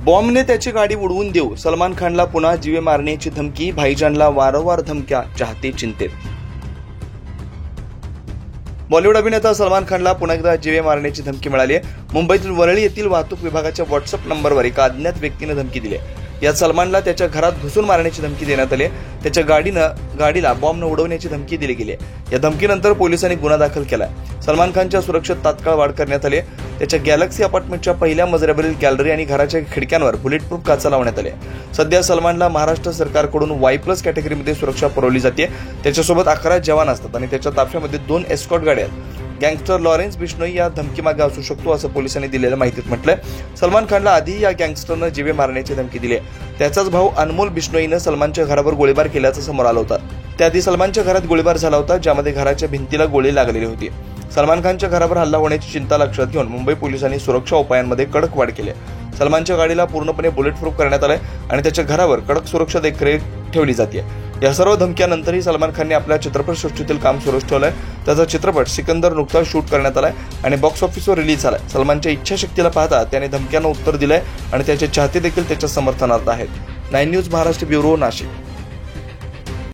बॉम्बने त्याची गाडी उडवून देऊ, सलमान खानला पुन्हा जीवे मारण्याची धमकी, भाईजानला वारंवार धमक्या, चाहते चिंतेत. बॉलिवूड अभिनेता सलमान खानला पुन्हा एकदा जीवे मारण्याची धमकी मिळाली आहे. मुंबईतील वरळी येथील वाहतूक विभागाच्या व्हॉट्सअप नंबरवर एका अज्ञात व्यक्तीने धमकी दिली आहे. यात सलमानला त्याच्या घरात घुसून मारण्याची धमकी देण्यात आली. त्याच्या गाडीला बॉम्बनं उडवण्याची धमकी दिली गेली. या धमकीनंतर पोलिसांनी गुन्हा दाखल केला. सलमान खानच्या सुरक्षेत तात्काळ वाढ करण्यात आली. त्याच्या गॅलेक्सी अपार्टमेंटच्या पहिल्या मजल्यावरील गॅलरी आणि घराच्या खिडक्यांवर बुलेट प्रूफ काचा लावण्यात आले. सध्या सलमानला महाराष्ट्र सरकारकडून Y+ कॅटेगरीमध्ये सुरक्षा पुरवली जाते. त्याच्यासोबत 11 जवान असतात आणि त्याच्या ताफ्यामध्ये 2 एस्कॉर्ट गाड्या आहेत. गँगस्टर लॉरेन्स बिश्नोई या धमकीमागे असू शकतो असं पोलिसांनी दिलेल्या माहितीत म्हटलंय. सलमान खानला आधी या गँगस्टरनं जीवे मारण्याची धमकी दिली. त्याचाच भाऊ अनमोल बिश्नोईनं सलमानच्या घरावर गोळीबार केल्याचं समोर आलं होतं. त्याआधी सलमानच्या घरात गोळीबार झाला होता, ज्यामध्ये घराच्या भिंतीला गोळी लागलेली होती. सलमान खानच्या घरावर हल्ला होण्याची चिंता लक्षात घेऊन मुंबई पोलिसांनी सुरक्षा उपायांमध्ये कडक वाढ केली. सलमानच्या गाडीला पूर्णपणे बुलेट प्रूफ करण्यात आलंय आणि त्याच्या घरावर कडक सुरक्षा देखरेख ठेवली जाते. या सर्व धमक्यानंतरही सलमान खानने आपल्या चित्रपटसृष्टीतील काम सुरूच ठेवलंय. त्याचा चित्रपट सिकंदर नुकताच शूट करण्यात आलाय आणि बॉक्स ऑफिसवर रिलीज झालाय. सलमानच्या इच्छाशक्तीला पाहता त्याने धमक्यांना उत्तर दिलंय आणि त्याचे चाहते देखील त्याच्या समर्थनार्थ आहेत. 9 न्यूज महाराष्ट्र ब्युरो, नाशिक.